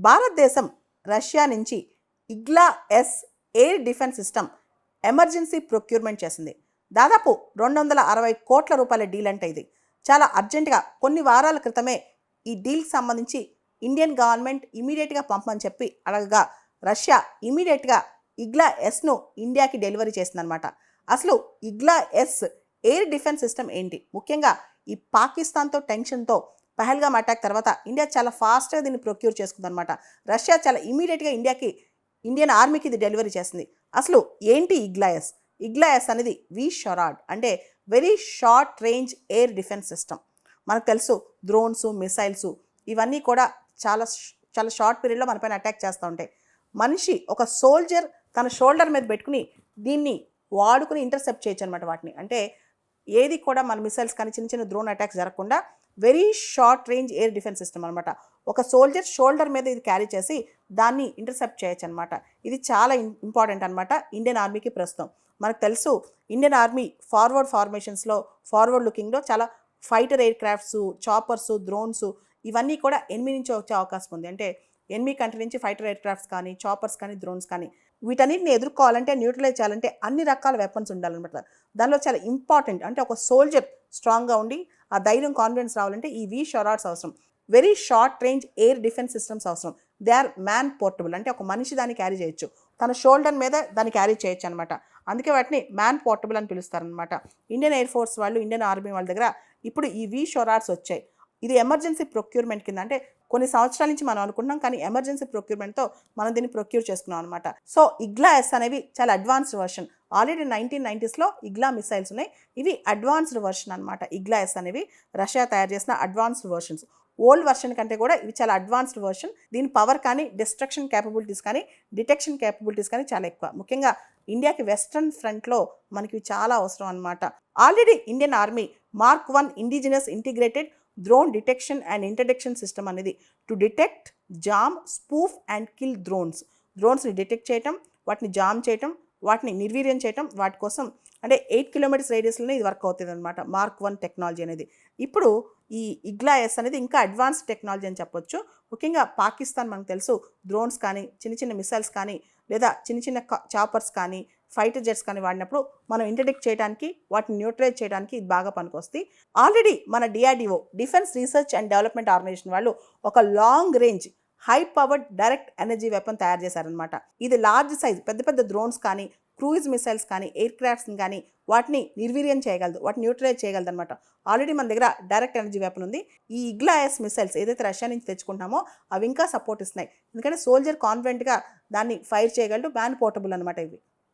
భారతదేశం రష్యా నుంచి ఇగ్లా-ఎస్ air defence system emergency procurement చేసింది. దాదాపు 260 కోట్ల రూపాయల డీల్ అంటే ఇది. చాలా అర్జెంటుగా కొన్ని వారాల క్రితమే ఈ డీల్కి సంబంధించి ఇండియన్ గవర్నమెంట్ ఇమీడియట్గా పంపమని చెప్పి అడగగా రష్యా ఇమీడియట్గా ఇగ్లా-ఎస్ను ఇండియాకి డెలివరీ చేసిందనమాట. అసలు ఇగ్లా-ఎస్ ఎయిర్ డిఫెన్స్ సిస్టమ్ ఏంటి? ముఖ్యంగా ఈ పాకిస్తాన్తో టెన్షన్తో పహల్గామ్ అటాక్ తర్వాత ఇండియా చాలా ఫాస్ట్గా దీన్ని ప్రొక్యూర్ చేసుకుందనమాట. రష్యా చాలా ఇమీడియట్గా ఇండియన్ ఆర్మీకి ఇది డెలివరీ చేసింది. అసలు ఏంటి ఇగ్లా-ఎస్? ఇగ్లా-ఎస్ అనేది వి-షరాడ్ అంటే very short range air defence system. మనకు తెలుసు డ్రోన్స్, మిసైల్స్ ఇవన్నీ కూడా చాలా చాలా షార్ట్ పీరియడ్లో మనపైన అటాక్ చేస్తూ ఉంటాయి. మనిషి ఒక సోల్జర్ తన షోల్డర్ మీద పెట్టుకుని దీన్ని వాడుకుని ఇంటర్సెప్ట్ చేయొచ్చు అనమాట వాటిని. అంటే ఏది కూడా మన మిసైల్స్ కానీ చిన్న చిన్న డ్రోన్ అటాక్స్ జరగకుండా very short range air defence system అనమాట. ఒక సోల్జర్ షోల్డర్ మీద ఇది క్యారీ చేసి దాన్ని ఇంటర్సెప్ట్ చేయొచ్చు అనమాట. ఇది చాలా ఇంపార్టెంట్ అనమాట ఇండియన్ ఆర్మీకి ప్రస్తుతం. మనకు తెలుసు ఇండియన్ ఆర్మీ ఫార్వర్డ్ ఫార్మేషన్స్లో ఫార్వర్డ్ లుకింగ్లో చాలా fighter air crafts, choppers, drones ఇవన్నీ కూడా ఎనిమి నుంచి వచ్చే అవకాశం ఉంది. అంటే ఎనిమి కంట్రీ నుంచి ఫైటర్ ఎయిర్ క్రాఫ్ట్స్ కానీ, చాపర్స్ కానీ, డ్రోన్స్ కానీ వీటన్నిటిని ఎదుర్కోవాలంటే, న్యూట్రలైజ్ చేయాలంటే అన్ని రకాల వెపన్స్ ఉండాలన్నమాట. దానిలో చాలా ఇంపార్టెంట్ అంటే ఒక సోల్జర్ స్ట్రాంగ్గా ఉండి ఆ ధైర్యం, కాన్ఫిడెన్స్ రావాలంటే ఈ వి-షరాడ్స్ అవసరం. Very short range air defence systems అవసరం. దే ఆర్ మ్యాన్ పోర్టబుల్ అంటే ఒక మనిషి దాన్ని క్యారీ చేయొచ్చు, తన షోల్డర్ మీద దాన్ని క్యారీ చేయొచ్చు అనమాట. అందుకే వాటిని మ్యాన్ పోర్టబుల్ అని పిలుస్తారనమాట. ఇండియన్ ఎయిర్ ఫోర్స్ వాళ్ళు, ఇండియన్ ఆర్మీ వాళ్ళ దగ్గర ఇప్పుడు ఈ వి-షరాడ్స్ వచ్చాయి. ఇది ఎమర్జెన్సీ ప్రొక్యూర్మెంట్ కింద అంటే కొన్ని సంవత్సరాల నుంచి మనం అనుకుంటున్నాం, కానీ ఎమర్జెన్సీ ప్రొక్యూర్మెంట్తో మనం దీన్ని ప్రొక్యూర్ చేసుకున్నాం అనమాట. సో ఇగ్లా-ఎస్ అనేవి చాలా అడ్వాన్స్డ్ వర్షన్. ఆల్రెడీ 1990స్లో ఇగ్లా మిసైల్స్ ఉన్నాయి. ఇవి అడ్వాన్స్డ్ వర్షన్ అనమాట. ఇగ్లా-ఎస్ అనేవి రష్యా తయారు చేసిన అడ్వాన్స్డ్ వర్షన్స్. ఓల్డ్ వర్షన్ కంటే కూడా ఇవి చాలా అడ్వాన్స్డ్ వర్షన్. దీని పవర్ కానీ, డిస్ట్రక్షన్ క్యాపబిలిటీస్ కానీ, డిటెక్షన్ క్యాపబిలిటీస్ కానీ చాలా ఎక్కువ. ముఖ్యంగా ఇండియాకి వెస్ట్రన్ ఫ్రంట్లో మనకి చాలా అవసరం అనమాట. Already Indian army mark 1 indigenous integrated drone detection and interdiction system అనేది to detect, jam, spoof and kill డ్రోన్స్ని డిటెక్ట్ చేయటం, వాటిని జామ్ చేయటం, వాటిని నిర్వీర్యం చేయటం, వాటి కోసం అంటే 8 కిలోమీటర్స్ రేడియస్లోనే ఇది వర్క్ అవుతుంది అనమాట. మార్క్ 1 టెక్నాలజీ అనేది. ఇప్పుడు ఈ ఇగ్లా-ఎస్ అనేది ఇంకా అడ్వాన్స్డ్ టెక్నాలజీ అని చెప్పొచ్చు. ముఖ్యంగా పాకిస్తాన్ మనకు తెలుసు డ్రోన్స్ కానీ, చిన్న చిన్న మిసైల్స్ కానీ, లేదా చిన్న చిన్న చాపర్స్ కానీ, ఫైటర్ జెట్స్ కానీ వాడినప్పుడు మనం ఇంటర్డిక్ట్ చేయడానికి, వాటిని న్యూట్రలైజ్ చేయడానికి ఇది బాగా పనికొస్తుంది. ఆల్రెడీ మన DRDO defence research and development organisation వాళ్ళు ఒక long range high powered direct energy weapon తయారు చేశారనమాట. ఇది లార్జ్ సైజ్ పెద్ద పెద్ద డ్రోన్స్ కానీ, క్రూయిజ్ మిసైల్స్ కానీ, ఎయిర్ క్రాఫ్ట్స్ని కానీ వాటిని నిర్వీర్యం చేయగలదు, వాటిని న్యూట్రలైజ్ చేయగలదు అనమాట. ఆల్రెడీ మన దగ్గర డైరెక్ట్ ఎనర్జీ వెపన్ ఉంది. ఈ ఇగ్లా-ఎస్ మిసైల్స్ ఏదైతే రష్యా నుంచి తెచ్చుకుంటామో అవి ఇంకా సపోర్ట్ ఇస్తున్నాయి. ఎందుకంటే సోల్జర్ కాన్ఫిడెంట్గా దాన్ని ఫైర్ చేయగలడు, మ్యాన్ పోర్టబుల్ అనమాట ఇవి.